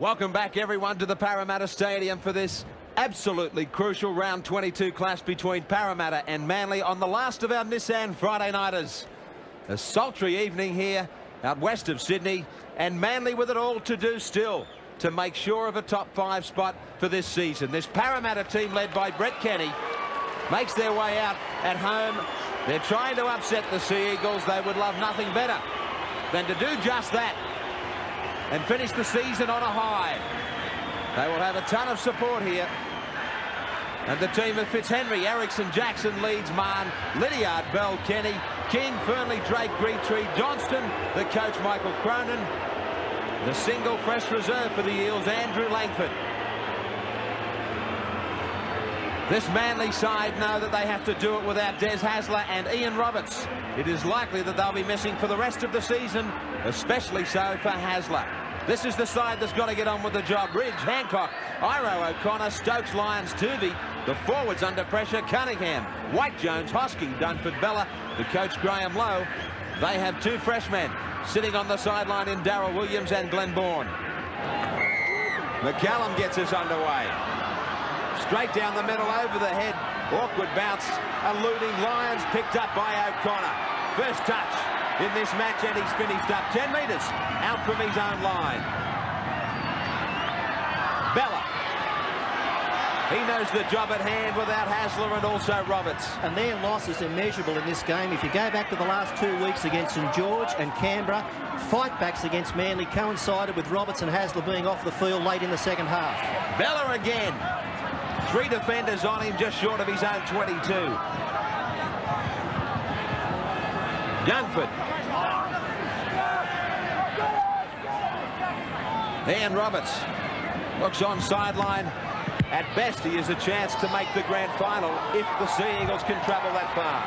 Welcome back, everyone, to the Parramatta Stadium for this absolutely crucial round 22 clash between Parramatta and Manly on the last of our Nissan Friday nighters. A sultry evening here out west of Sydney, and Manly with it all to do still to make sure of a top 5 spot for this season. This Parramatta team led by Brett Kenny makes their way out at home. They're trying to upset the Sea Eagles. They would love nothing better than to do just that and finish the season on a high. They will have a ton of support here. And the team of Fitzhenry, Erickson, Jackson, Leeds, Mann, Lydiard, Bell, Kenny, King, Fernley, Drake, Greentree, Johnston, the coach Michael Cronin, the single fresh reserve for the Eels, Andrew Langford. This Manly side know that they have to do it without Des Hasler and Ian Roberts. It is likely that they'll be missing for the rest of the season, especially so for Hasler. This is the side that's got to get on with the job. Ridge, Hancock, Iro, O'Connor, Stokes, Lyons, Tuvey. The forwards under pressure, Cunningham, White, Jones, Hosking, Dunford, Bella, the coach Graham Lowe. They have 2 freshmen sitting on the sideline in Darryl Williams and Glenn Bourne. McCallum gets us underway. Straight down the middle, over the head. Awkward bounce, eluding Lyons, picked up by O'Connor. First touch in this match, and he's finished up 10 metres out from his own line. Bella. He knows the job at hand without Hasler and also Roberts. And their loss is immeasurable in this game. If you go back to the last 2 weeks against St George and Canberra, fight-backs against Manly coincided with Roberts and Hasler being off the field late in the second half. Bella again. 3 defenders on him, just short of his own 22. Dunford. Ian Roberts looks on sideline. At best, he has a chance to make the grand final if the Sea Eagles can travel that far.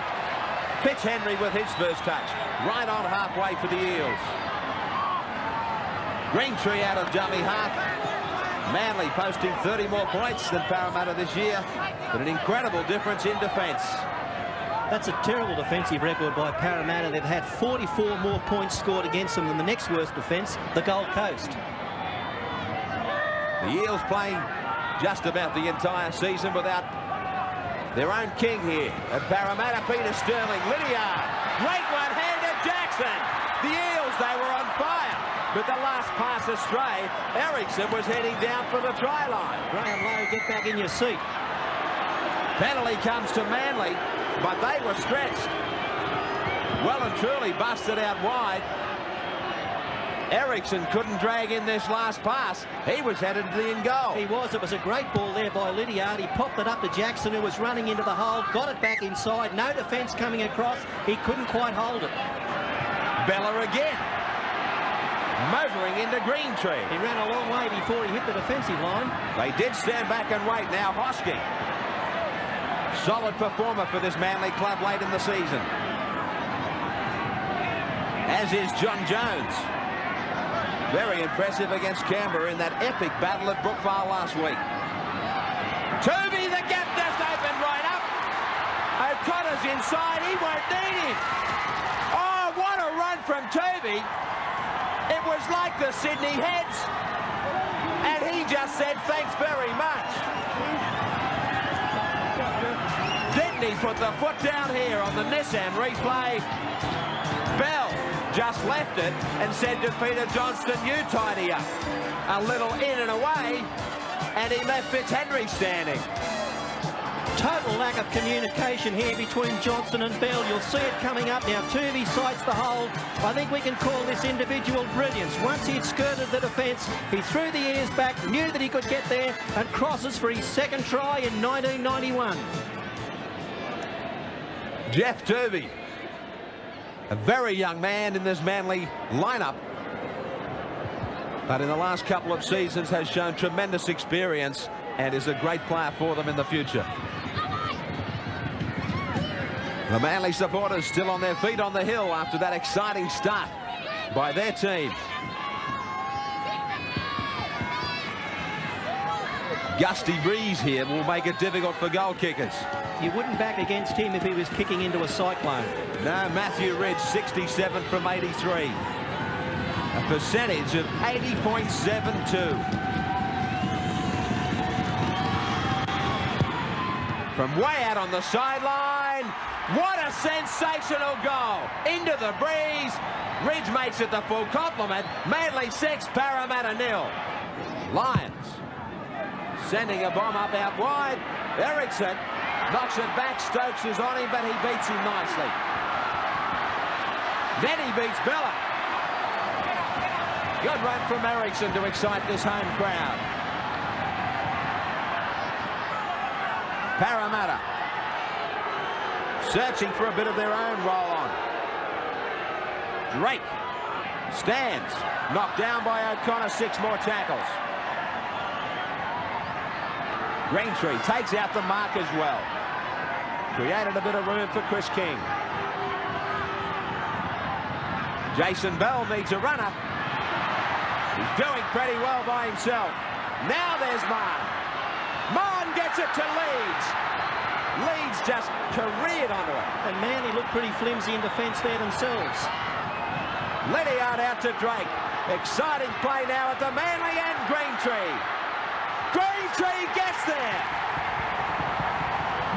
Fitzhenry with his first touch, right on halfway for the Eels. Greentree out of dummy half. Manly posting 30 more points than Parramatta this year, but an incredible difference in defence. That's a terrible defensive record by Parramatta. They've had 44 more points scored against them than the next worst defence, the Gold Coast. The Eels playing just about the entire season without their own king here. At Parramatta, Peter Sterling, Lydiard, great one-handed Jackson. The Eels, they were on fire, but the last pass astray. Erickson was heading down for the try line. Graham Lowe, get back in your seat. Penalty comes to Manly, but they were stretched. Well and truly busted out wide. Erickson couldn't drag in this last pass. He was headed to the in goal. He was. It was a great ball there by Lydiard. He popped it up to Jackson, who was running into the hole, got it back inside. No defence coming across. He couldn't quite hold it. Bella again. Motoring into Greentree. He ran a long way before he hit the defensive line. They did stand back and wait. Now Hosking. Solid performer for this Manly club late in the season. As is John Jones. Very impressive against Canberra in that epic battle at Brookvale last week. Tuvey, the gap just opened right up. O'Connor's inside. He won't need him. Oh, what a run from Tuvey. It was like the Sydney Heads. And he just said, thanks very much. Didn't he put the foot down here on the Nissan replay? Bell just left it and said to Peter Johnston, you tidy up. A little in and away, and he left Fitzhenry standing. Total lack of communication here between Johnston and Bell. You'll see it coming up now. Tuvey sights the hole. I think we can call this individual brilliance. Once he'd skirted the defence, he threw the ears back, knew that he could get there, and crosses for his second try in 1991. Jeff Tuvey, a very young man in this Manly lineup, but in the last couple of seasons has shown tremendous experience and is a great player for them in the future. The Manly supporters still on their feet on the hill after that exciting start by their team. Gusty breeze here will make it difficult for goal kickers. You wouldn't back against him if he was kicking into a cyclone. No, Matthew Ridge, 67 from 83. A percentage of 80.72. From way out on the sideline. What a sensational goal. Into the breeze. Ridge makes it the full complement. Manly 6, Parramatta 0. Lions sending a bomb up out wide. Erickson knocks it back. Stokes is on him, but he beats him nicely. Then he beats Bella. Good run from Erickson to excite this home crowd. Parramatta searching for a bit of their own roll on. Drake stands, knocked down by O'Connor, 6 more tackles. Greentree takes out the mark as well. Created a bit of room for Chris King. Jason Bell needs a runner. He's doing pretty well by himself. Now there's Marn. Marn gets it to Leeds. Leeds just careered onto it. And Manly look pretty flimsy in defence there themselves. Lydiard out to Drake. Exciting play now at the Manly end. Greentree. Greentree gets there.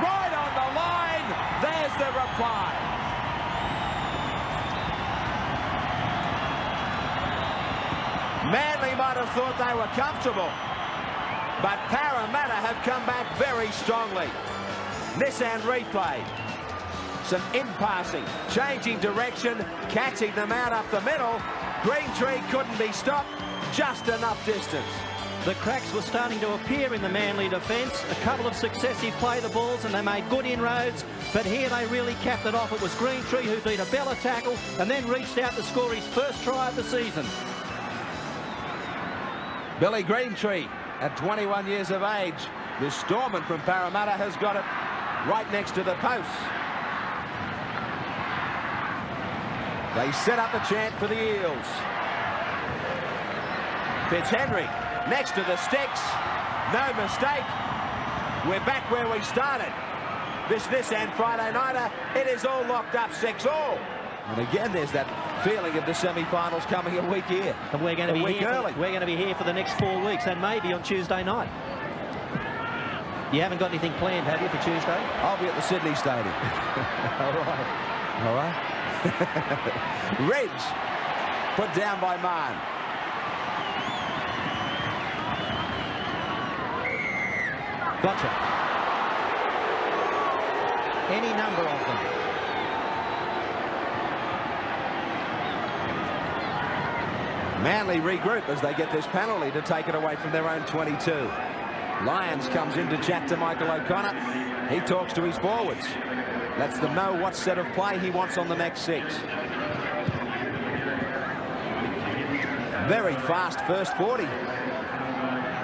Right on the line. There's the reply. Manly might have thought they were comfortable, but Parramatta have come back very strongly. Nissan replay. Some in-passing, changing direction, catching them out up the middle. Greentree couldn't be stopped, just enough distance. The cracks were starting to appear in the Manly defence. A couple of successive play the balls and they made good inroads, but here they really capped it off. It was Greentree who beat a Bella tackle and then reached out to score his first try of the season. Billy Greentree, at 21 years of age, the Storman from Parramatta has got it right next to the post. They set up a chant for the Eels. Fitzhenry next to the sticks. No mistake. We're back where we started. This Nissan Friday nighter, it is all locked up 6-all. And again, there's that feeling of the semi-finals coming a week here. And we're going to be here. Early. We're going to be here for the next 4 weeks, and maybe on Tuesday night. You haven't got anything planned, have you, for Tuesday? I'll be at the Sydney Stadium. All right. All right. Ridge put down by Marn. Gotcha. Any number of them. Manly regroup as they get this penalty to take it away from their own 22. Lyons comes in to chat to Michael O'Connor. He talks to his forwards. Lets them know what set of play he wants on the next 6. Very fast first 40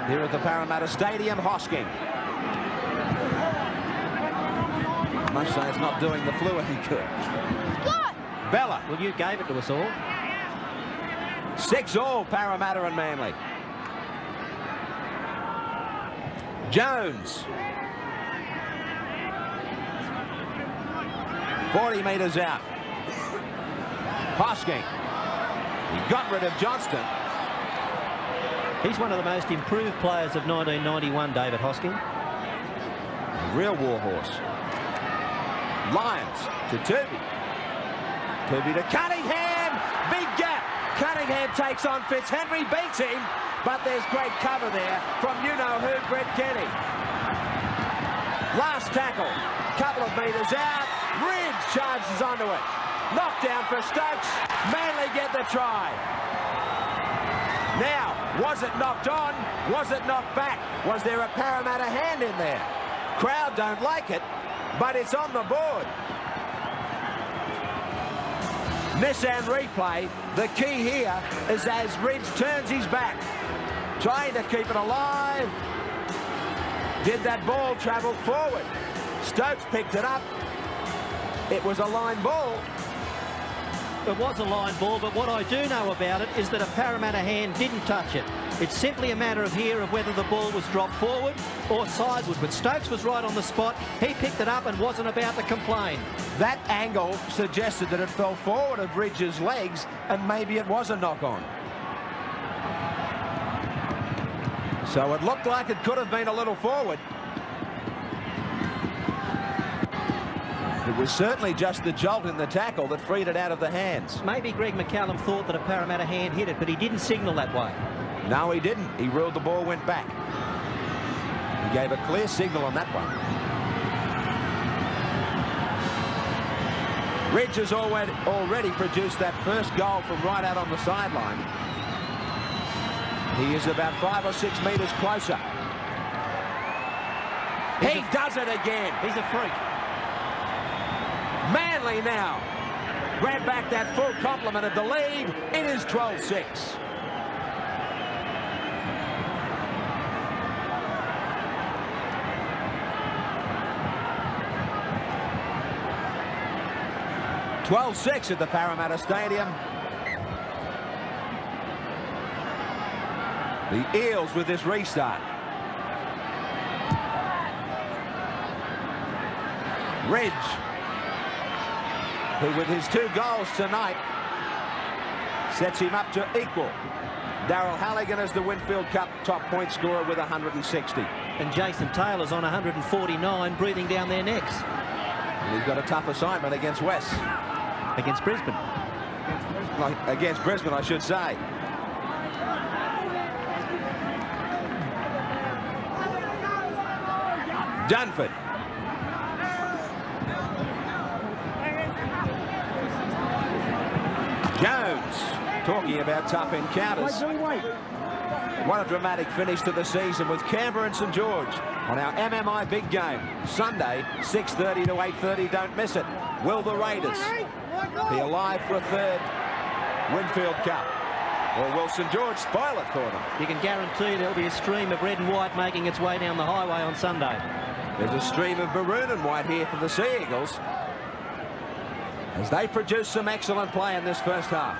here at the Parramatta Stadium. Hosking. Must say it's not doing the flu any good. What? Bella. Well, you gave it to us all. 6-all, Parramatta and Manly. Jones. 40 metres out. Hosking. He got rid of Johnston. He's one of the most improved players of 1991, David Hosking. A real warhorse. Lyons to Tooby. Tooby to Cunningham. Big gap. Cunningham takes on Fitzhenry, beats him, but there's great cover there from you-know-who, Brett Kenny. Last tackle, couple of metres out, Ridge charges onto it. Knockdown for Stokes, Manly get the try. Now, was it knocked on? Was it knocked back? Was there a Parramatta hand in there? Crowd don't like it, but it's on the board. Nissan replay. The key here is as Ridge turns his back, trying to keep it alive. Did that ball travel forward? Stokes picked it up. It was a line ball. It was a line ball, but what I do know about it is that a Parramatta hand didn't touch it. It's simply a matter of whether the ball was dropped forward or sideward. But Stokes was right on the spot. He picked it up and wasn't about to complain. That angle suggested that it fell forward of Ridge's legs, and maybe it was a knock-on. So it looked like it could have been a little forward. It was certainly just the jolt in the tackle that freed it out of the hands. Maybe Greg McCallum thought that a Parramatta hand hit it, but he didn't signal that way. No, he didn't. He ruled the ball went back. He gave a clear signal on that one. Ridge has already produced that first goal from right out on the sideline. He is about 5 or 6 metres closer. He does it again. He's a freak. Manly now grab back that full complement of the lead. It is 12-6. (12-6) at the Parramatta Stadium. The Eels with this restart. Ridge, who with his 2 goals tonight sets him up to equal Daryl Halligan as the Winfield Cup top point scorer with 160. And Jason Taylor's on 149, breathing down their necks. And he's got a tough assignment against West. Against Brisbane. Against Brisbane, I should say. Dunford. Jones, talking about tough encounters. What a dramatic finish to the season with Canberra and St George on our MMI big game. Sunday, 6:30 to 8:30. Don't miss it. Will the Raiders be alive for a 3rd Winfield Cup? Or will St George spoil it for them? You can guarantee there'll be a stream of red and white making its way down the highway on Sunday. There's a stream of maroon and white here for the Sea Eagles as they produce some excellent play in this first half.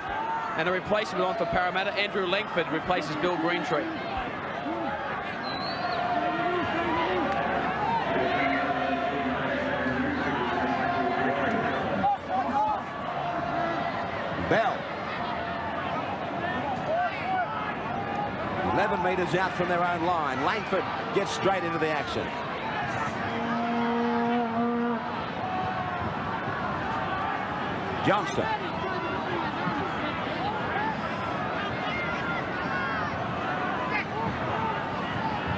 And a replacement on for Parramatta. Andrew Langford replaces Bill Greentree. Bell. 11 metres out from their own line. Langford gets straight into the action. Johnston.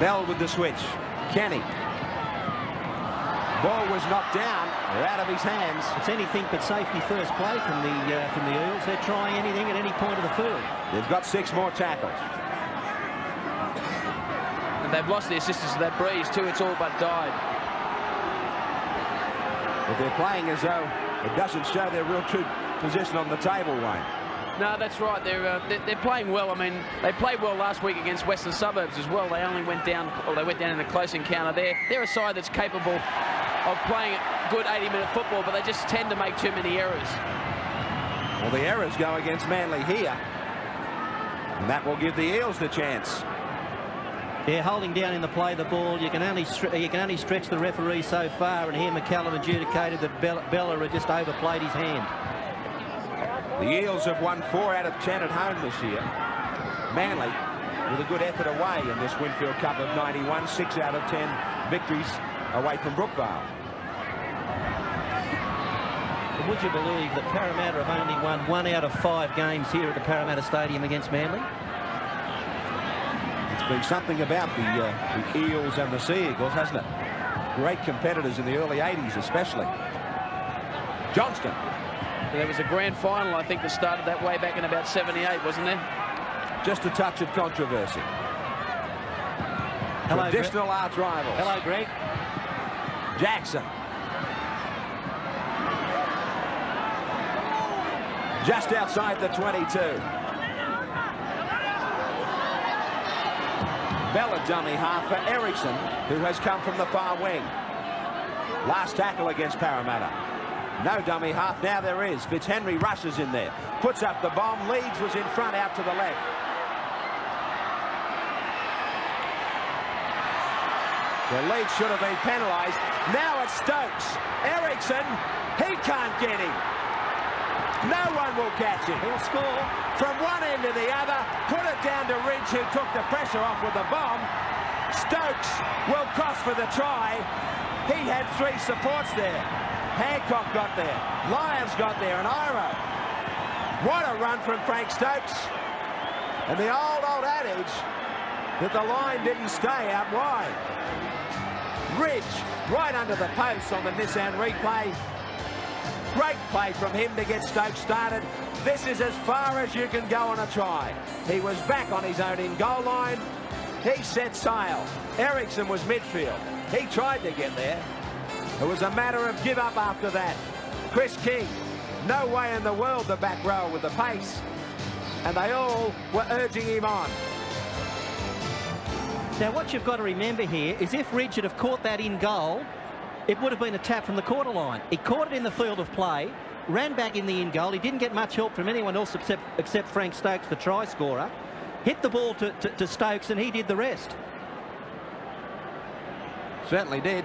Bell with the switch. Kenny. Ball was knocked down or out of his hands. It's anything but safety first play from the Eels. They're trying anything at any point of the field. They've got 6 more tackles. And they've lost the assistance to that breeze too. It's all but died. But they're playing as though it doesn't show their real true position on the table, Wayne. No, that's right. They're playing well. I mean, they played well last week against Western Suburbs as well. They only went down, or they went down in a close encounter there. They're a side that's capable of playing good 80-minute football, but they just tend to make too many errors. Well, the errors go against Manly here, and that will give the Eels the chance. They're holding down in the play the ball. You can only stretch the referee so far, and here McCallum adjudicated that Bella had just overplayed his hand. The Eels have won 4 out of 10 at home this year. Manly with a good effort away in this Winfield Cup of 91, 6 out of 10 victories away from Brookvale. Would you believe that Parramatta have only won 1 out of 5 games here at the Parramatta Stadium against Manly? It's been something about the Eels and the Sea Eagles, hasn't it? Great competitors in the early 80s especially. Johnston. There was a grand final, I think, that started that way back in about 78, wasn't there? Just a touch of controversy. Hello, traditional arch rivals. Hello, Greg. Jackson. Just outside the 22. Bella dummy half for Ericsson, who has come from the far wing. Last tackle against Parramatta. No dummy half, now there is. Fitzhenry rushes in there, puts up the bomb. Leeds was in front, out to the left. The Leeds should have been penalised. Now it's Stokes. Ericsson, he can't get him. No one will catch him. He'll score. From one end to the other, put it down to Ridge, who took the pressure off with the bomb. Stokes will cross for the try. He had 3 supports there. Hancock got there. Lyons got there, and Iro. What a run from Frank Stokes. And the old adage that the line didn't stay out wide. Ridge right under the post on the Nissan replay. Great play from him to get Stokes started. This is as far as you can go on a try. He was back on his own in-goal line. He set sail. Ericsson was midfield. He tried to get there. It was a matter of give up after that. Chris King, no way in the world the back row with the pace. And they all were urging him on. Now, what you've got to remember here is if Ridge had have caught that in goal, it would have been a tap from the quarter line. He caught it in the field of play, ran back in the in goal. He didn't get much help from anyone else except Frank Stokes, the try scorer. Hit the ball to Stokes, and he did the rest. Certainly did.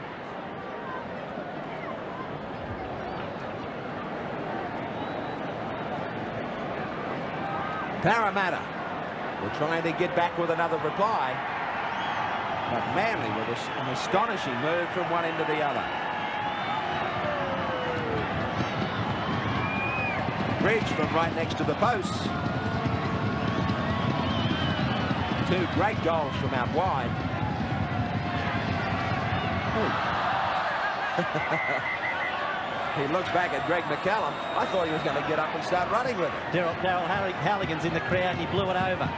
Parramatta were trying to get back with another reply, but Manly with an astonishing move from one end to the other. Ridge from right next to the post. Two great goals from out wide. He looks back at Greg McCallum. I thought he was going to get up and start running with it. Daryl Halligan's in the crowd, and he blew it over.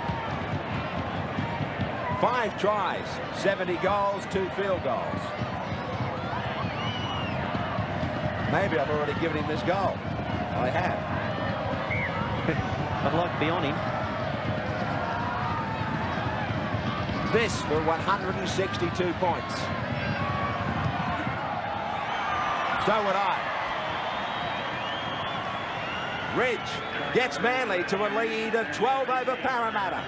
5 tries, 70 goals, 2 field goals. Maybe I've already given him this goal. I have. I'd like to be on him. This for 162 points. So would I. Ridge gets Manly to a lead of 12 over Parramatta.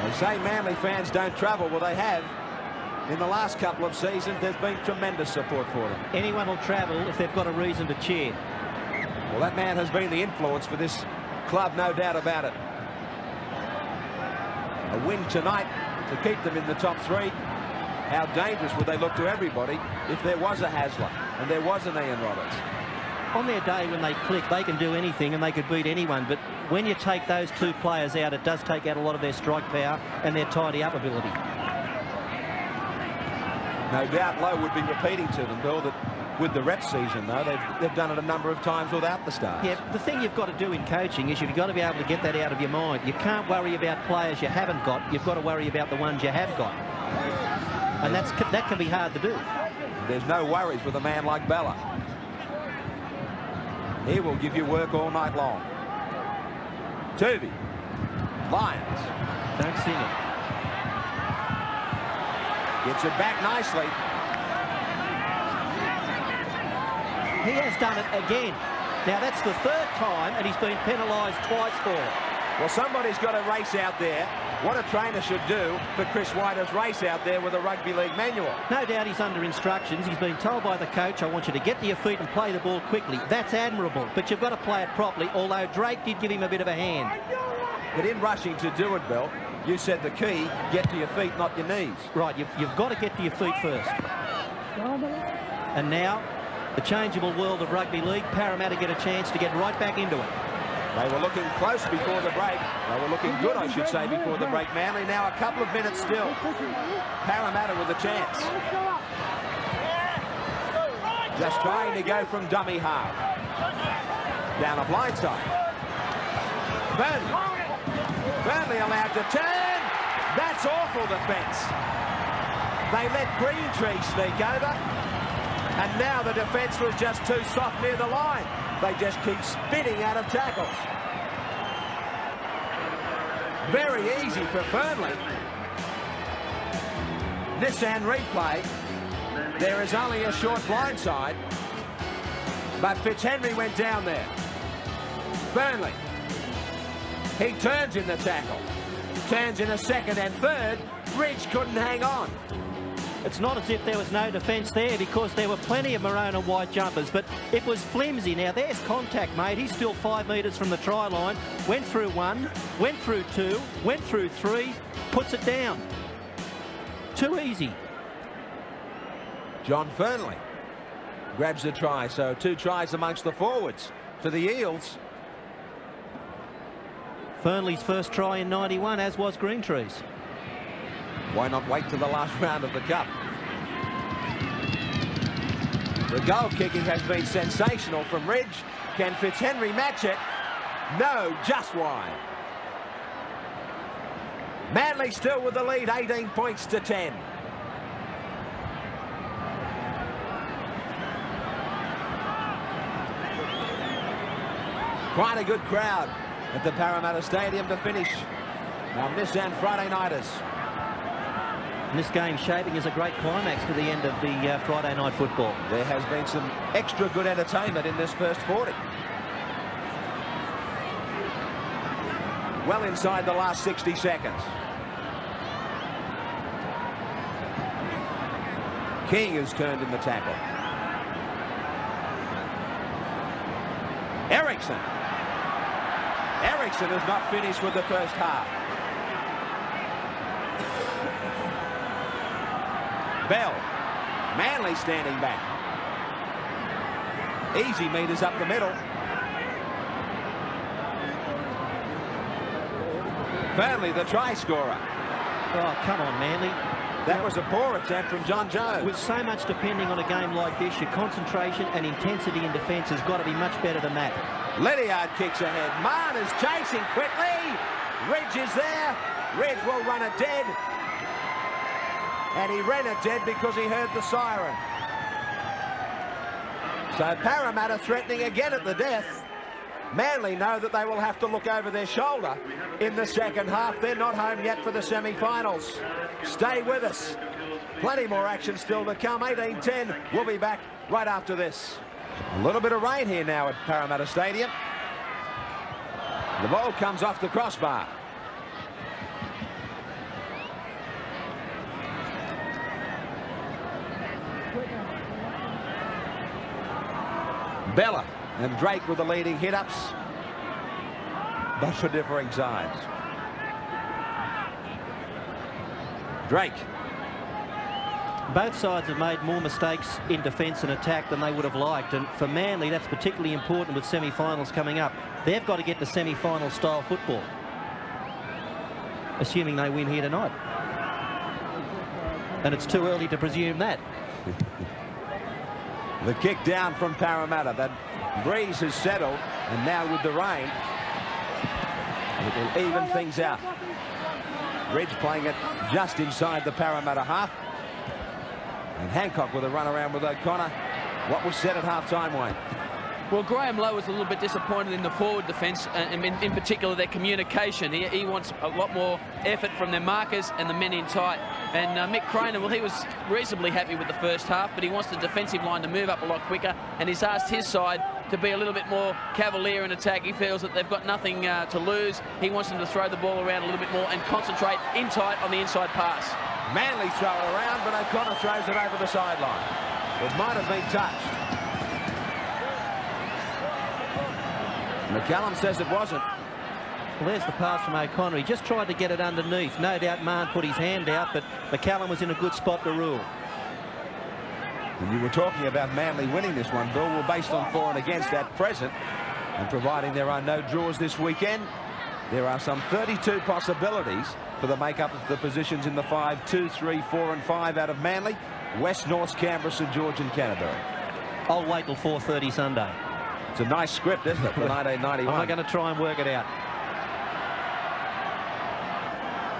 They say Manly fans don't travel. Well, they have. In the last couple of seasons, there's been tremendous support for them. Anyone will travel if they've got a reason to cheer. Well, that man has been the influence for this club, no doubt about it. A win tonight to keep them in the top 3. How dangerous would they look to everybody if there was a Hasler and there was an Ian Roberts? On their day when they click, they can do anything and they could beat anyone. But when you take those 2 players out, it does take out a lot of their strike power and their tidy-up ability. No doubt Lowe would be repeating to them, Bill, that with the rep season, though, they've done it a number of times without the stars. Yeah, the thing you've got to do in coaching is you've got to be able to get that out of your mind. You can't worry about players you haven't got. You've got to worry about the ones you have got. And that can be hard to do. There's no worries with a man like Bella. He will give you work all night long. Tuvey. Lyons. Don't sing it. Gets it back nicely. He has done it again. Now, that's the 3rd time, and he's been penalised twice for it. Well, somebody's got to race out there. What a trainer should do for Chris Whiter's race out there with a rugby league manual. No doubt he's under instructions. He's been told by the coach, I want you to get to your feet and play the ball quickly. That's admirable, but you've got to play it properly, although Drake did give him a bit of a hand. But in rushing to do it, Bill, you said the key, get to your feet, not your knees. Right, you've got to get to your feet first. And now, the changeable world of rugby league, Parramatta get a chance to get right back into it. They were looking close before the break. They were looking good, I should say, before the break. Manly now a couple of minutes still. Parramatta with a chance. Just trying to go from dummy half. Down a blind side. Burnley allowed to turn. That's awful defence. They let Greentree sneak over. And now the defence was just too soft near the line. They just keep spitting out of tackles. Very easy for Burnley. Nissan replay. There is only a short blindside. But Fitzhenry went down there. Burnley. He turns in the tackle. Turns in a second and third. Ridge couldn't hang on. It's not as if there was no defence there, because there were plenty of maroon and white jumpers, but it was flimsy. Now, there's contact, mate. He's still 5 metres from the try line. Went through 1, went through 2, went through 3, puts it down. Too easy. John Fernley grabs the try. So 2 tries amongst the forwards for the Eels. Fernley's first try in 91, as was Greentree's. Why not wait to the last round of the Cup? The goal kicking has been sensational from Ridge. Can Fitzhenry match it? No, just wide. Manly still with the lead, 18 points to 10. Quite a good crowd at the Parramatta Stadium to finish our Nissan Friday Nighters. And this game shaping as a great climax to the end of the Friday night football. There has been some extra good entertainment in this first 40. Well inside the last 60 seconds. King has turned in the tackle. Eriksson. Eriksson has not finished with the first half. Bell. Manly standing back. Easy meters up the middle. Fernley, the try scorer. Oh, come on, Manly. That was a poor attempt from John Jones. With so much depending on a game like this, your concentration and intensity in defence has got to be much better than that. Lydiard kicks ahead. Marn is chasing quickly. Ridge is there. Ridge will run it dead. And he ran it dead because he heard the siren. So Parramatta threatening again at the death. Manly know that they will have to look over their shoulder in the second half. They're not home yet for the semi-finals. Stay with us. Plenty more action still to come. 18-10. We'll be back right after this. A little bit of rain here now at Parramatta Stadium. The ball comes off the crossbar. Bella and Drake with the leading hit-ups, but for differing sides. Drake. Both sides have made more mistakes in defence and attack than they would have liked, and for Manly that's particularly important with semi-finals coming up. They've got to get to semi-final style football, assuming they win here tonight. And it's too early to presume that. The kick down from Parramatta. That breeze has settled, and now with the rain, it will even things out. Ridge playing it just inside the Parramatta half. And Hancock with a run around with O'Connor. What was said at half-time, Wayne? Well, Graham Lowe was a little bit disappointed in the forward defence, and in particular their communication. He wants a lot more effort from their markers and the men in tight. And Mick Craner, well, he was reasonably happy with the first half, but he wants the defensive line to move up a lot quicker, and he's asked his side to be a little bit more cavalier in attack. He feels that they've got nothing to lose. He wants them to throw the ball around a little bit more and concentrate in tight on the inside pass. Manly throw it around, but O'Connor throws it over the sideline. It might have been touched. McCallum says it wasn't. Well, there's the pass from O'Connor. He just tried to get it underneath. No doubt Marn put his hand out, but McCallum was in a good spot to rule. And you were talking about Manly winning this one, Bill. Well, based on for and against at present, and providing there are no draws this weekend, there are some 32 possibilities for the makeup of the positions in the 5, 2, 3, 4 and 5 out of Manly, West, North, Canberra, St George and Canterbury. I'll wait till 4:30 Sunday. It's a nice script, isn't it, for 1991? I'm going to try and work it out.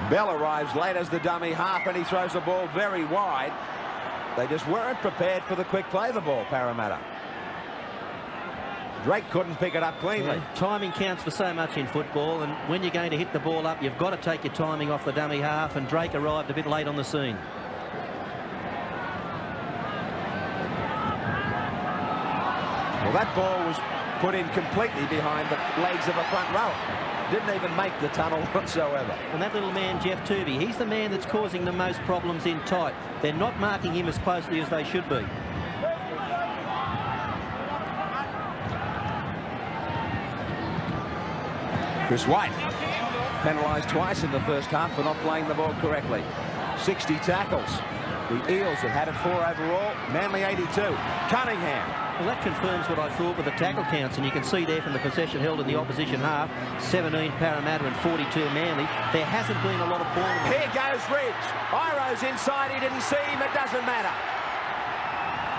Bell arrives late as the dummy half, and he throws the ball very wide. They just weren't prepared for the quick play of the ball, Parramatta. Drake couldn't pick it up cleanly. Yeah, timing counts for so much in football, and when you're going to hit the ball up, you've got to take your timing off the dummy half, and Drake arrived a bit late on the scene. Well, that ball was put in completely behind the legs of a front row. Didn't even make the tunnel whatsoever. And that little man, Jeff Tooby, he's the man that's causing the most problems in tight. They're not marking him as closely as they should be. Chris White penalised twice in the first half for not playing the ball correctly. 60 tackles The Eels have had it 4 overall. Manly 82. Cunningham. Well, that confirms what I thought with the tackle counts, and you can see there from the possession held in the opposition half, 17 Parramatta and 42 Manly. There hasn't been a lot of ball. Here goes Ridge. Iroh's inside. He didn't see him. It doesn't matter.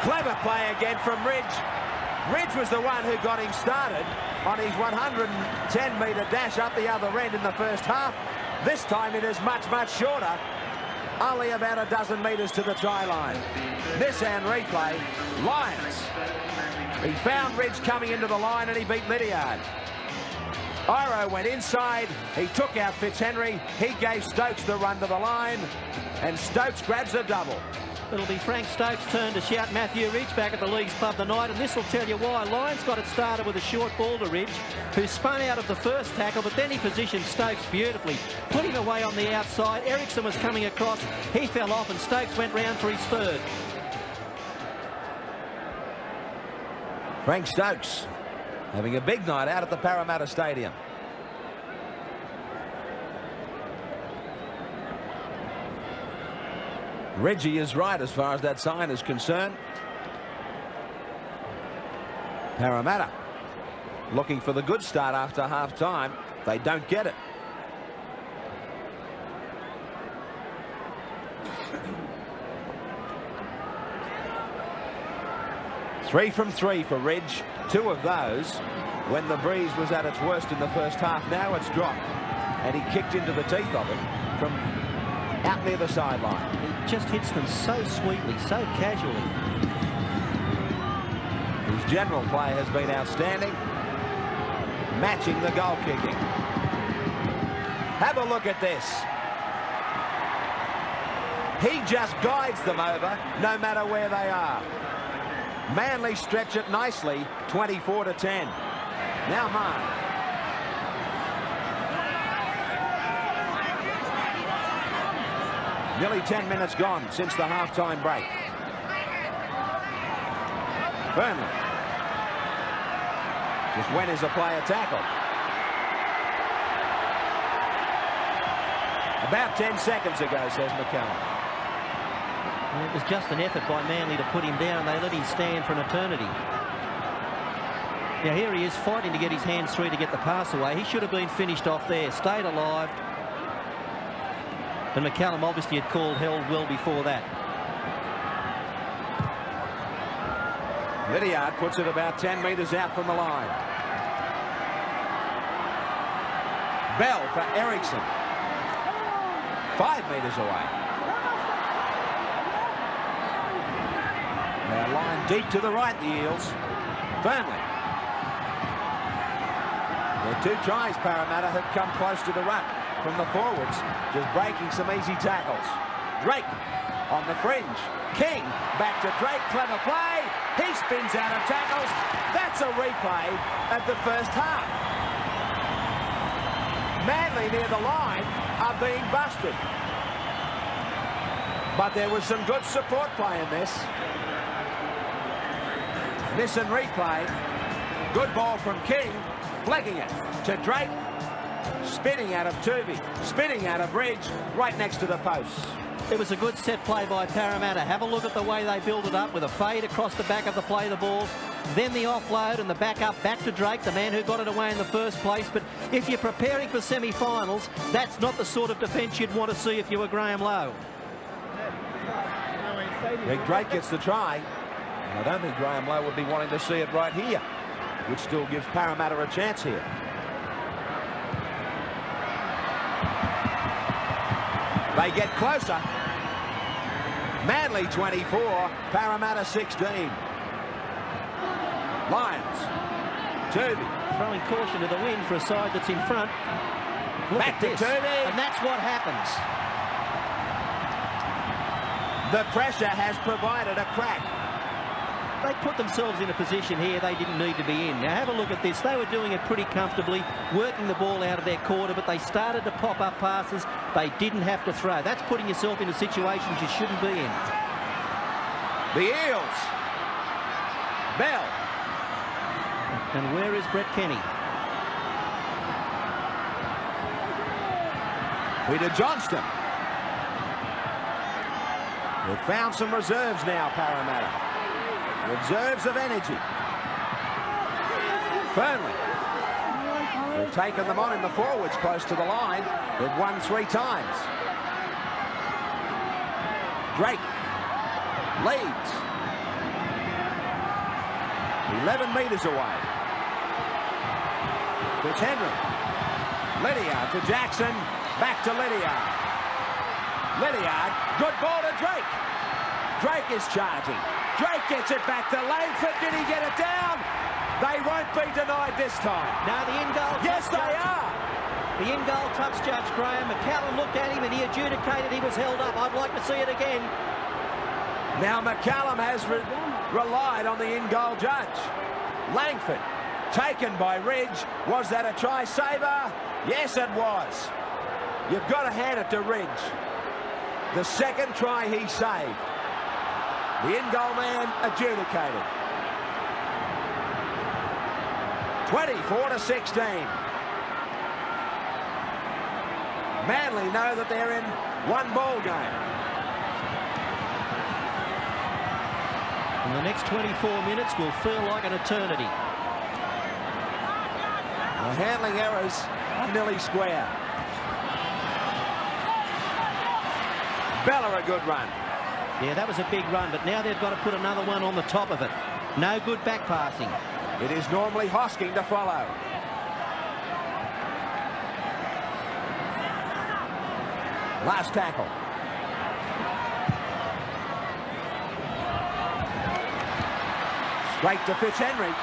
Clever play again from Ridge. Ridge was the one who got him started on his 110-metre dash up the other end in the first half. This time it is much, much shorter. Only about a dozen metres to the try line. Nissan replay. Lions. He found Ridge coming into the line and he beat Lydiard. Iroh went inside. He took out Fitzhenry. He gave Stokes the run to the line. And Stokes grabs a double. It'll be Frank Stokes' turn to shout Matthew Ridge back at the Leagues Club tonight, and this will tell you why. Lions got it started with a short ball to Ridge, who spun out of the first tackle, but then he positioned Stokes beautifully, put him away on the outside. Ericsson was coming across. He fell off, and Stokes went round for his third. Frank Stokes having a big night out at the Parramatta Stadium. Reggie is right as far as that sign is concerned. Parramatta looking for the good start after half-time. They don't get it. Three from 3 for Ridge. 2 of those when the breeze was at its worst in the first half. Now it's dropped. And he kicked into the teeth of it from out near the sideline. He just hits them so sweetly, so casually. His general play has been outstanding, matching the goal kicking. Have a look at this. He just guides them over no matter where they are. Manly stretch it nicely, 24-10. Now Mark. Nearly 10 minutes gone since the half-time break. Burnley. Just when is a player tackled? About 10 seconds ago, says McCallum. Well, it was just an effort by Manly to put him down. They let him stand for an eternity. Now here he is fighting to get his hands free to get the pass away. He should have been finished off there, stayed alive. And McCallum obviously had called held well before that. Lydiard puts it about 10 metres out from the line. Bell for Ericsson. 5 metres away. Now line deep to the right, the Eels. Burnley. Their 2 tries, Parramatta, have come close to the ruck from the forwards, just breaking some easy tackles. Drake on the fringe. King back to Drake. Clever play. He spins out of tackles. That's a replay of the first half. Manly near the line are being busted. But there was some good support play in this. Nissan replay. Good ball from King. Flecking it to Drake. Spinning out of Tuvey, spinning out of Ridge, right next to the posts. It was a good set play by Parramatta. Have a look at the way they build it up with a fade across the back of the play the ball, then the offload and the back up back to Drake, the man who got it away in the first place. But if you're preparing for semi-finals, that's not the sort of defence you'd want to see if you were Graham Lowe. Big Drake gets the try, and I don't think Graham Lowe would be wanting to see it right here, which still gives Parramatta a chance here. They get closer. Manly 24, Parramatta 16. Lions. Tuvey. Throwing caution to the wind for a side that's in front. Look back at to this. Tuvey. And that's what happens. The pressure has provided a crack. They put themselves in a position here they didn't need to be in. Now have a look at this. They were doing it pretty comfortably, working the ball out of their quarter, but they started to pop up passes they didn't have to throw. That's putting yourself into situations you shouldn't be in. The Eels. Bell. And where is Brett Kenny? Peter Johnston. They've found some reserves now, Parramatta. Reserves of energy. Fernley. They've taken them on in the forwards close to the line. They've won 3 times. Drake leads. 11 metres away. Fitzhenry. Lydiard to Jackson. Back to Lydiard. Lydiard. Good ball to Drake. Drake is charging. Drake gets it back to Langford. Did he get it down? They won't be denied this time. Now the in-goal. Yes, they are. The in-goal touch judge, Graham. McCallum looked at him and he adjudicated he was held up. I'd like to see it again. Now McCallum has relied on the in-goal judge. Langford taken by Ridge. Was that a try saver? Yes, it was. You've got to hand it to Ridge. The second try he saved. The in-goal man adjudicated. 24-16. Manly know that they're in one ball game. And the next 24 minutes will feel like an eternity. The handling errors are nearly square. Bella a good run. Yeah, that was a big run, but now they've got to put another one on the top of it. No good back passing. It is normally Hosking to follow. Last tackle. Straight to Fitzhenry.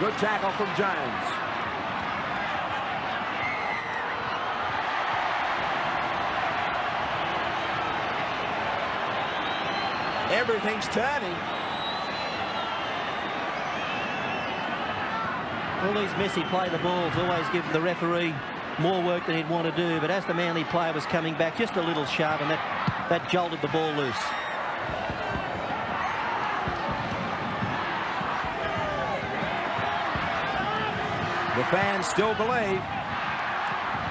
Good tackle from Jones. Everything's turning. All these messy play the balls always give the referee more work than he'd want to do, but as the Manly player was coming back just a little sharp, and that jolted the ball loose. The fans still believe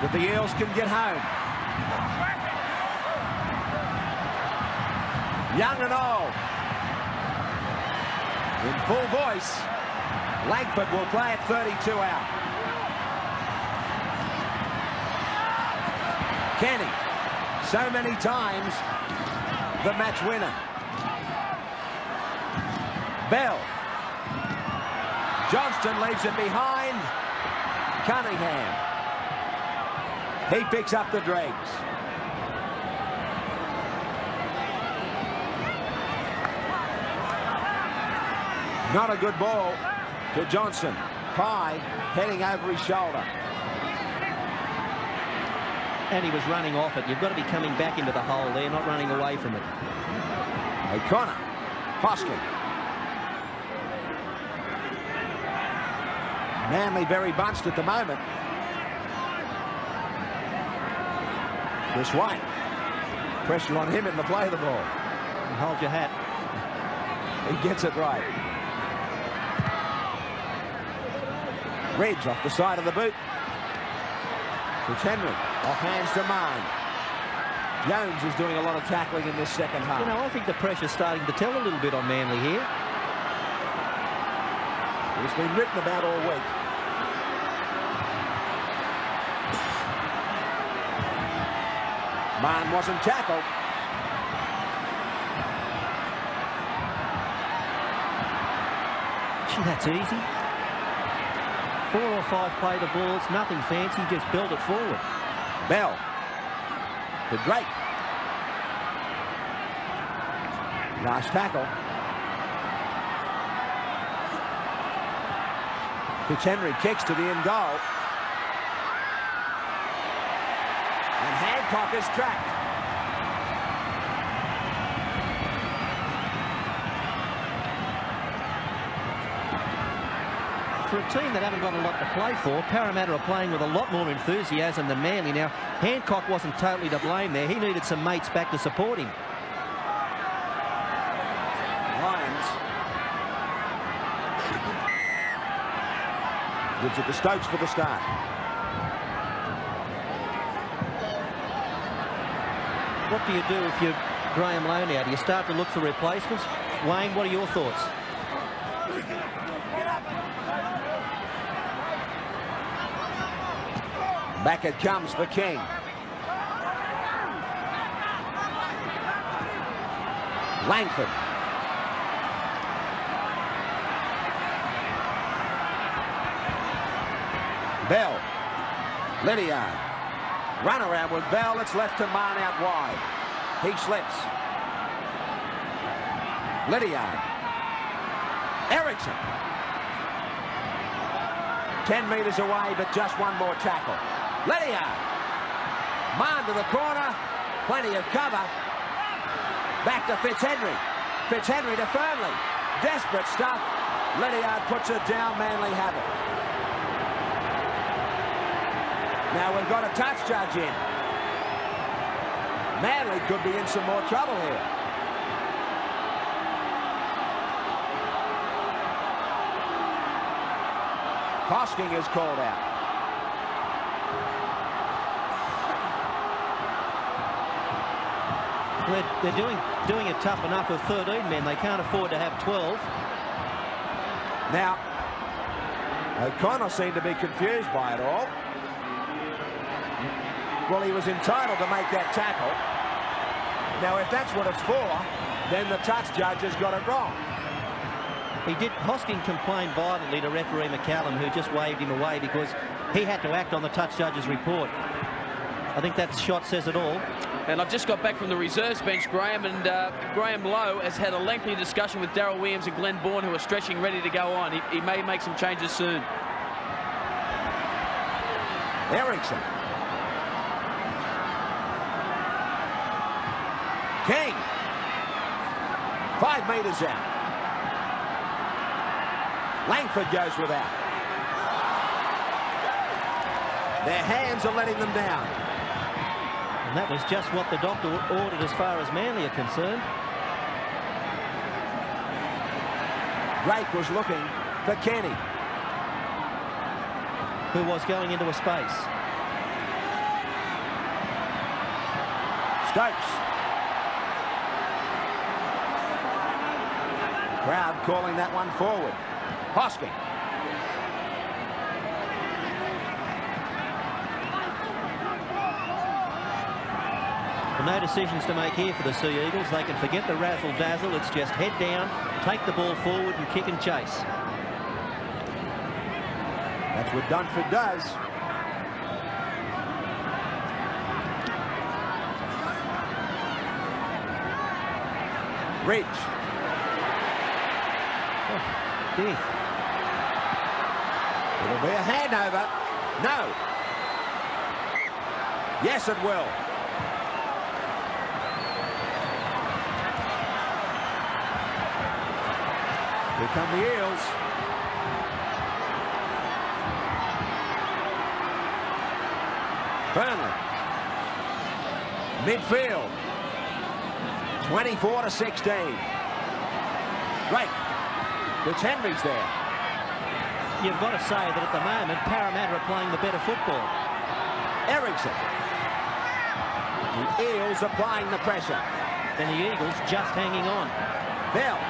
that the Eels can get home. Young and old. In full voice, Langford will play at 32 out. Kenny, so many times the match winner. Bell. Johnston leaves it behind. Cunningham. He picks up the dregs. Not a good ball to Johnson. Pye heading over his shoulder. And he was running off it. You've got to be coming back into the hole there, not running away from it. O'Connor. Hosking. Manly very bunched at the moment. Chris White. Pressure on him in the play of the ball. And hold your hat. He gets it right. Ridge off the side of the boot. Fitzhenry off hands to Marne. Jones is doing a lot of tackling in this second half. You know, I think the pressure's starting to tell a little bit on Manly here. It's been written about all week. Marne wasn't tackled. Gee, that's easy. 4 or 5 play the balls, nothing fancy, just build it forward. Bell to Drake. Last tackle. Fitzhenry kicks to the end goal. And Hancock is trapped. For a team that haven't got a lot to play for, Parramatta are playing with a lot more enthusiasm than Manly. Now, Hancock wasn't totally to blame there. He needed some mates back to support him. Lions. Gives it to Stokes for the start. What do you do if you're Graham Lowe now? Do you start to look for replacements? Wayne, what are your thoughts? Back it comes for King. Langford. Bell. Lydiard. Run around with Bell. It's left to Mann out wide. He slips. Lydiard. Ericsson. 10 metres away, but just one more tackle. Lydiard. Mann to the corner. Plenty of cover. Back to Fitzhenry. Fitzhenry to Fernley. Desperate stuff. Lydiard puts it down. Manly have it. Now we've got a touch judge in. Manly could be in some more trouble here. Hosking is called out. They're doing it tough enough with 13 men. They can't afford to have 12. Now, O'Connor seemed to be confused by it all. Well, he was entitled to make that tackle. Now, if that's what it's for, then the touch judge has got it wrong. Hosking complained violently to referee McCallum, who just waved him away because he had to act on the touch judge's report. I think that shot says it all. And I've just got back from the reserves bench, Graham, and Graham Lowe has had a lengthy discussion with Daryl Williams and Glenn Bourne, who are stretching, ready to go on. He may make some changes soon. Ericsson. King. 5 metres out. Langford goes without. Their hands are letting them down. And that was just what the doctor ordered as far as Manly are concerned. Drake was looking for Kenny, who was going into a space. Stokes. Crowd calling that one forward. Hosking. No decisions to make here for the Sea Eagles. They can forget the razzle-dazzle. It's just head down, take the ball forward and kick and chase. That's what Dunford does. Ridge. Oh, dear. It'll be a handover. No. Yes, it will. Here come the Eels. Burnley. Midfield. 24-16. Drake. Fitzhenry's there. You've got to say that at the moment, Parramatta are playing the better football. Ericsson. The Eels applying the pressure. And the Eagles just hanging on. Bell.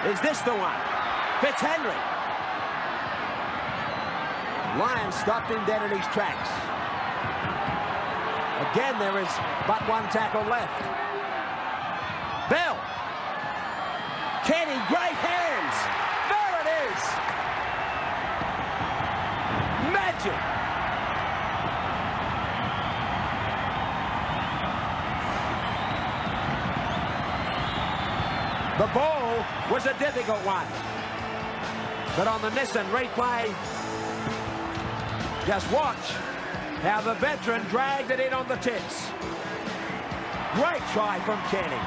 Is this the one? Fitzhenry. Lyons stopped him dead in his tracks. Again, there is but one tackle left. Bell. Kenny, great hands. There it is. Magic. The ball was a difficult one. But on the Nissan replay, just watch how the veteran dragged it in on the tips. Great try from Kenny.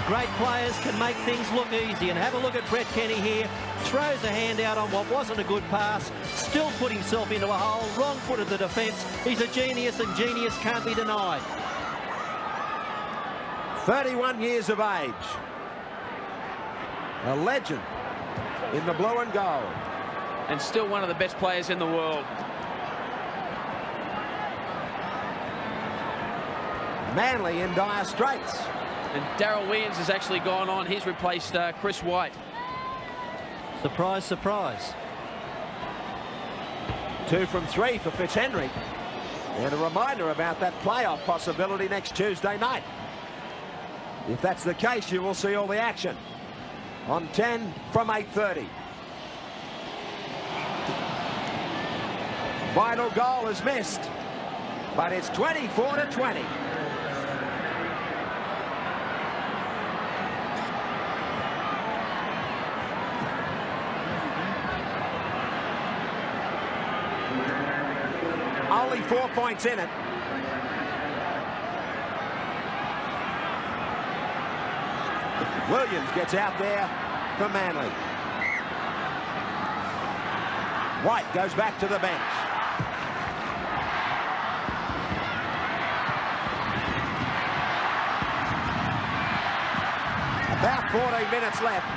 Great players can make things look easy. And have a look at Brett Kenny here. Throws a hand out on what wasn't a good pass. Still put himself into a hole. Wrong foot of the defence. He's a genius, and genius can't be denied. 31 years of age. A legend in the blue and gold. And still one of the best players in the world. Manly in dire straits. And Daryl Williams has actually gone on. He's replaced Chris White. Surprise, surprise. 2 from 3 for Fitzhenry. And a reminder about that playoff possibility next Tuesday night. If that's the case, you will see all the action on 10 from 8:30. Final goal is missed, but it's 24-20. Only 4 points in it. Williams gets out there for Manly. White goes back to the bench. About 14 minutes left.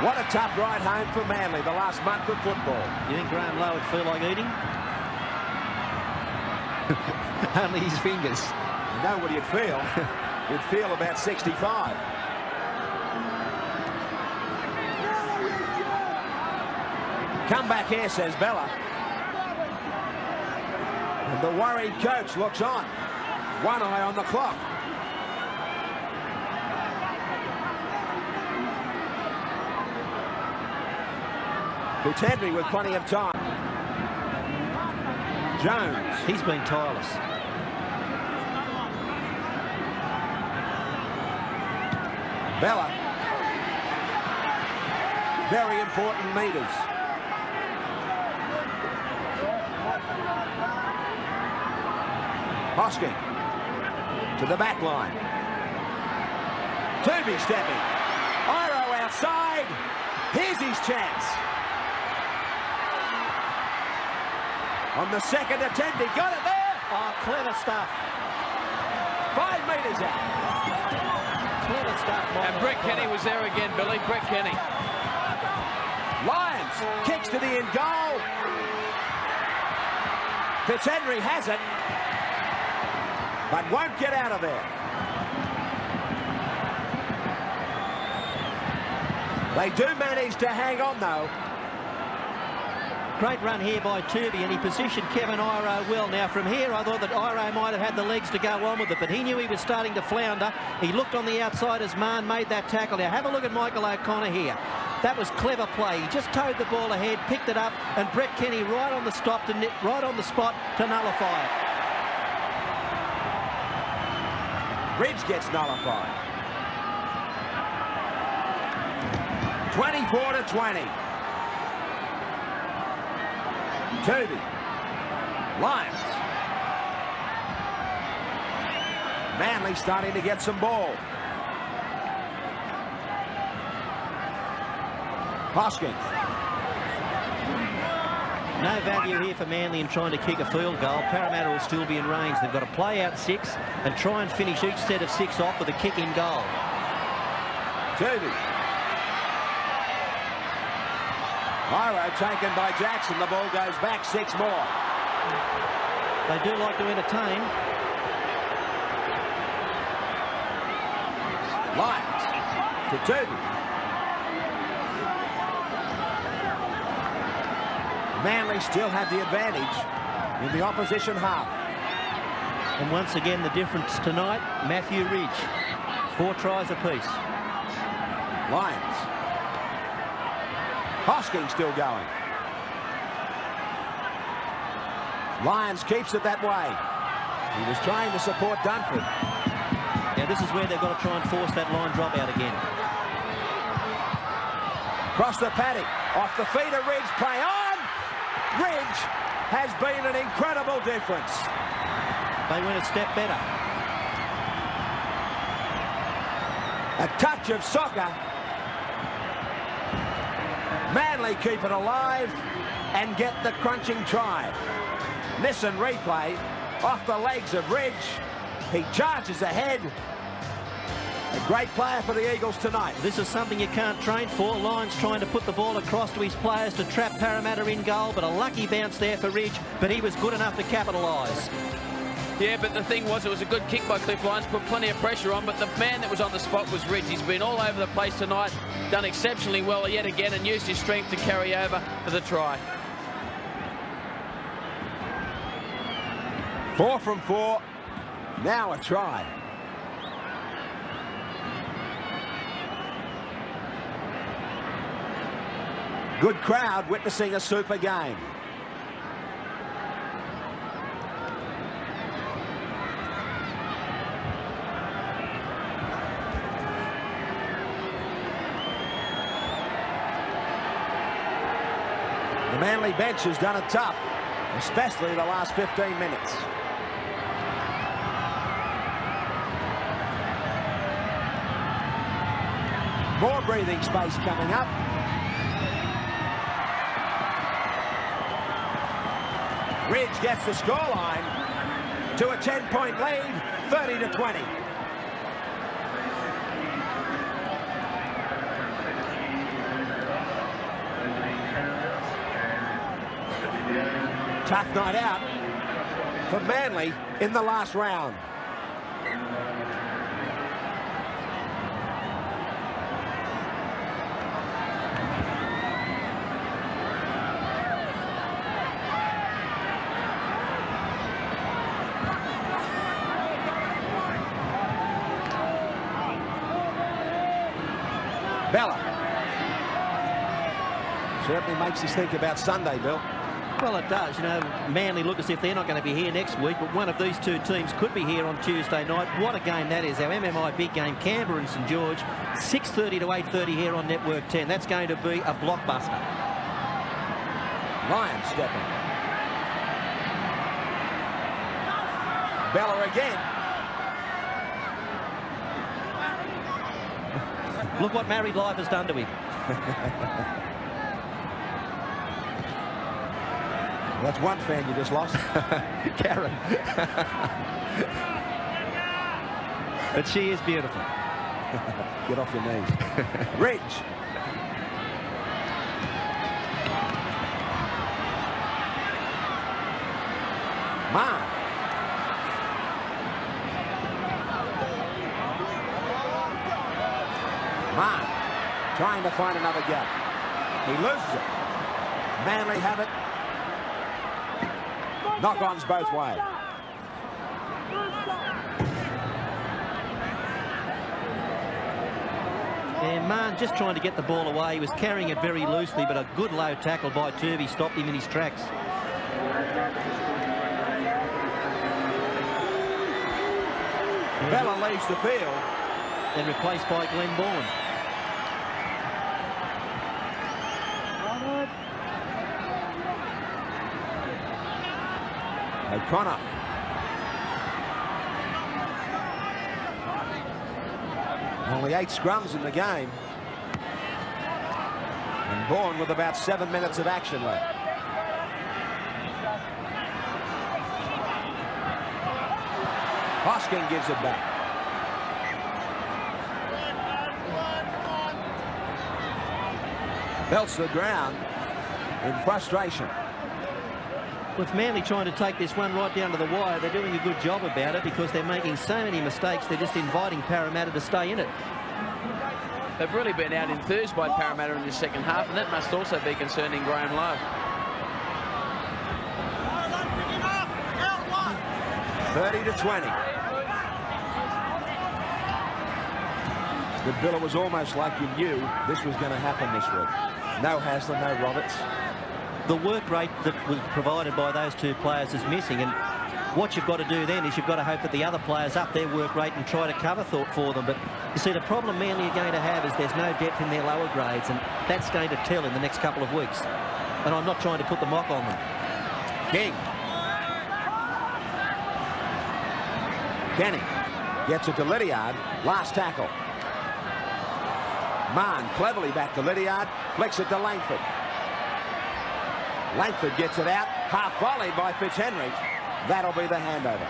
What a tough ride home for Manly the last month of football. You think Graham Lowe would feel like eating? Only his fingers. You know what you'd feel? You'd feel about 65. Come back here, says Bella. And the worried coach looks on. One eye on the clock. Fitzhenry with plenty of time. Jones. He's been tireless. Bella. Very important meters. Hosking to the back line. Tooby stepping. Iro outside. Here's his chance. On the second attempt, he got it there. Oh, clever stuff. 5 metres out. Clever stuff. And Brett Kenny was there again, Billy. Brett Kenny. Lions kicks to the end goal. Fitzhenry has it, but won't get out of there. They do manage to hang on, though. Great run here by Tooby, and he positioned Kevin Iro well. Now from here I thought that Iro might have had the legs to go on with it, but he knew he was starting to flounder. He looked on the outside as Mahon made that tackle. Now have a look at Michael O'Connor here. That was clever play. He just towed the ball ahead, picked it up, and Brett Kenny right on the spot to nullify it. Ridge gets nullified. 24-20. Tooby. Lions. Manly starting to get some ball. Hosking. No value here for Manly in trying to kick a field goal. Parramatta will still be in range. They've got to play out 6 and try and finish each set of 6 off with a kick in goal. Tooby. Iro taken by Jackson. The ball goes back 6 more. They do like to entertain. Lions to Tooby. Manly still have the advantage in the opposition half. And once again, the difference tonight, Matthew Ridge. 4 tries apiece. Lions. Hosking still going. Lions keeps it that way. He was trying to support Dunford. Now this is where they've got to try and force that line drop out again. Across the paddock. Off the feet of Ridge. Play on. Ridge has been an incredible difference. They went a step better. A touch of soccer. Manly keep it alive and get the crunching try. Listen, replay off the legs of Ridge. He charges ahead. A great player for the Eagles tonight. This is something you can't train for. Lyons trying to put the ball across to his players to trap Parramatta in goal, but a lucky bounce there for Ridge, but he was good enough to capitalise. Yeah, but the thing was, it was a good kick by Cliff Lyons, put plenty of pressure on, but the man that was on the spot was Ridge. He's been all over the place tonight, done exceptionally well yet again, and used his strength to carry over for the try. 4 from 4. Now a try. Good crowd witnessing a super game. The Manly bench has done it tough, especially the last 15 minutes. More breathing space coming up. Ridge gets the scoreline to a 10-point lead, 30-20. Tough night out for Manly in the last round. Bella. Certainly makes us think about Sunday, Bill. Well, it does. You know, Manly look as if they're not going to be here next week, but one of these two teams could be here on Tuesday night. What a game that is. Our MMI big game, Canberra and St George, 6:30 to 8:30 here on Network 10. That's going to be a blockbuster. Lyons stepping. Bella again. Look what married life has done to him. That's one fan you just lost. Karen. But she is beautiful. Get off your knees. Ridge. Mark. Mark trying to find another gap. He loses it. Manly have it. Knock-ons both ways. And Mann just trying to get the ball away. He was carrying it very loosely, but a good low tackle by Turvey stopped him in his tracks. Bella leaves the field. And replaced by Glenn Bourne. O'Connor. Only 8 scrums in the game. And Bourne with about 7 minutes of action left. Hosking gives it back. Belts the ground in frustration. With Manly trying to take this one right down to the wire, they're doing a good job about it because they're making so many mistakes. They're just inviting Parramatta to stay in it. They've really been out enthused by Parramatta in the second half, and that must also be concerning Graham Lowe. 30-20. The Billa was almost like you knew this was going to happen this week. No Haslam, no Roberts. The work rate that was provided by those two players is missing, and what you've got to do then is you've got to hope that the other players up their work rate and try to cover for them. But you see, the problem Manly are going to have is there's no depth in their lower grades, and that's going to tell in the next couple of weeks. And I'm not trying to put the mock on them. King. Kenny gets it to Lydiard. Last tackle. Mann cleverly back to Lydiard. Flicks it to Langford. Langford gets it out. Half volleyed by Fitzhenry. That'll be the handover.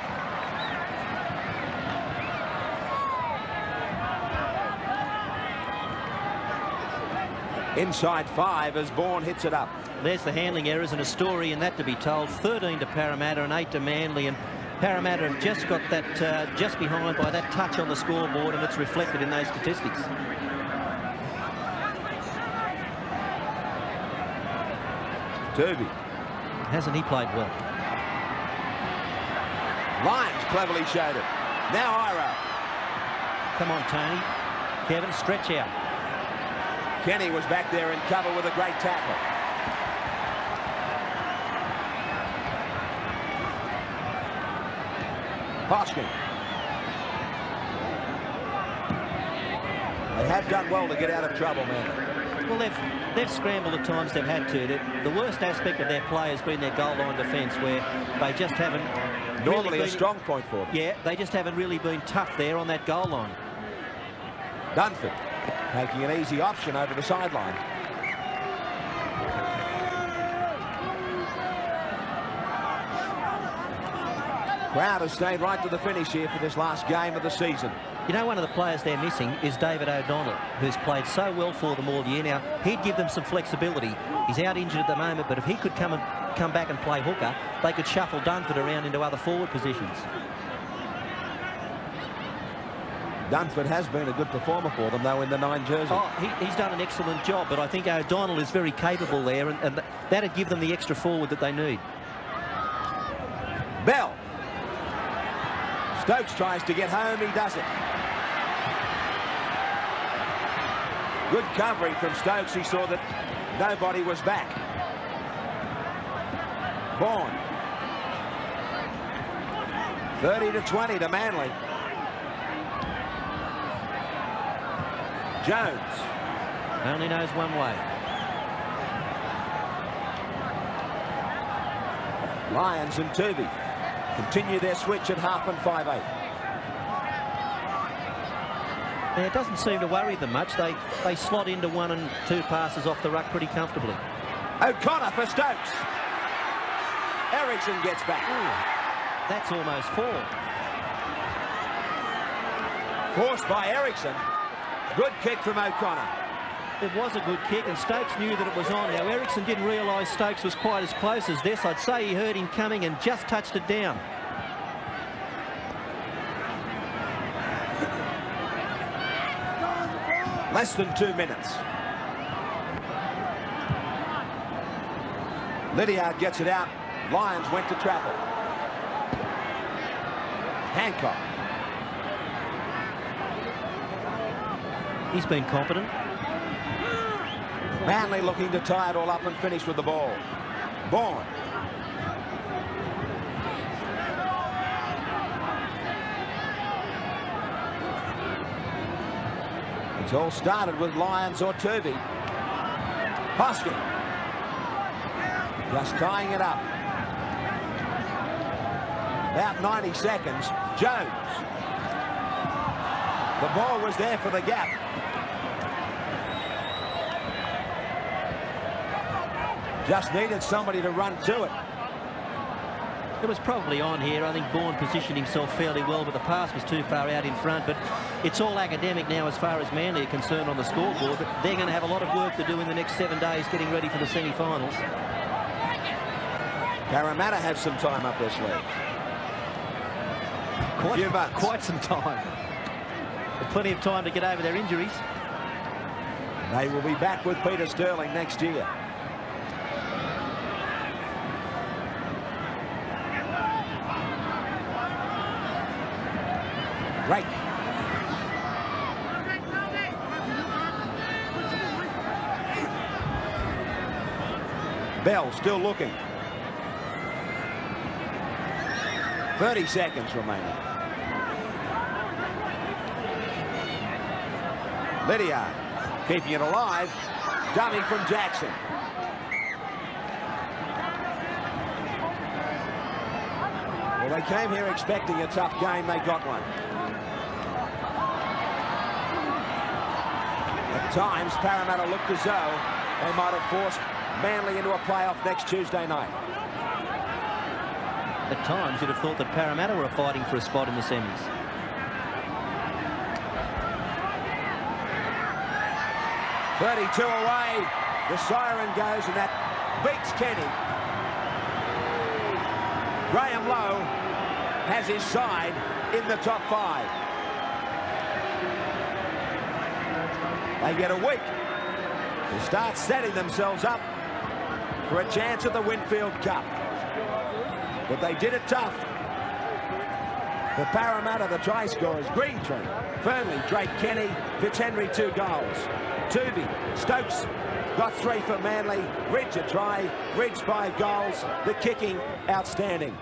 Inside 5 as Bourne hits it up. There's the handling errors and a story in that to be told. 13 to Parramatta and 8 to Manly, and Parramatta have just got that just behind by that touch on the scoreboard, and it's reflected in those statistics. Turvey. Hasn't he played well? Lyons cleverly showed it. Now Iro. Come on, Tony. Kevin, stretch out. Kenny was back there in cover with a great tackle. Hosking. They have done well to get out of trouble, man. Well, they've scrambled at times. They've had to. The worst aspect of their play has been their goal line defence, where they just haven't normally really a strong point for them. Yeah, they just haven't really been tough there on that goal line. Dunford taking an easy option over the sideline. Crowd has stayed right to the finish here for this last game of the season. You know, one of the players they're missing is David O'Donnell, who's played so well for them all year. Now, he'd give them some flexibility. He's out injured at the moment, but if he could come back and play hooker, they could shuffle Dunford around into other forward positions. Dunford has been a good performer for them, though, in the 9 jersey. Oh, he's done an excellent job, but I think O'Donnell is very capable there, and that'd give them the extra forward that they need. Bell. Stokes tries to get home. He does it. Good covering from Stokes. He saw that nobody was back. Bourne. 30-20 to Manly. Jones. Only knows one way. Lyons and Turvey continue their switch at half and 5/8. Yeah, it doesn't seem to worry them much. They slot into 1 and 2 passes off the ruck pretty comfortably. O'Connor for Stokes. Ericsson gets back. Ooh, that's almost 4. Forced by Ericsson. Good kick from O'Connor. It was a good kick, and Stokes knew that it was on. Now, Ericsson didn't realise Stokes was quite as close as this. I'd say he heard him coming and just touched it down. Less than 2 minutes. Lydiard gets it out. Lyons went to travel. Hancock. He's been competent. Manly looking to tie it all up and finish with the ball. Bourne. It's all started with Lyons or Turvey. Hosking. Just tying it up. About 90 seconds. Jones. The ball was there for the gap. Just needed somebody to run to it. It was probably on here. I think Bourne positioned himself fairly well, but the pass was too far out in front. But it's all academic now as far as Manly are concerned on the scoreboard. But they're going to have a lot of work to do in the next 7 days getting ready for the semi-finals. Parramatta have some time up their sleeves. Quite some time. Plenty of time to get over their injuries. They will be back with Peter Sterling next year. Right. Bell still looking. 30 seconds remaining. Lydiard keeping it alive. Dummy from Jackson. Well, they came here expecting a tough game. They got one. At times, Parramatta looked as though they might have forced Manly into a playoff next Tuesday night. At times, you'd have thought that Parramatta were fighting for a spot in the semis. 32 away. The siren goes, and that beats Kenny. Graham Lowe has his side in the top 5. They get a week to start setting themselves up for a chance at the Winfield Cup. But they did it tough. For Parramatta, the try scorers: Greentree, Fernley, Drake, Kenny, Fitzhenry, 2 goals. Tooby, Stokes got 3 for Manly. Ridge a try, Ridge 5 goals. The kicking outstanding.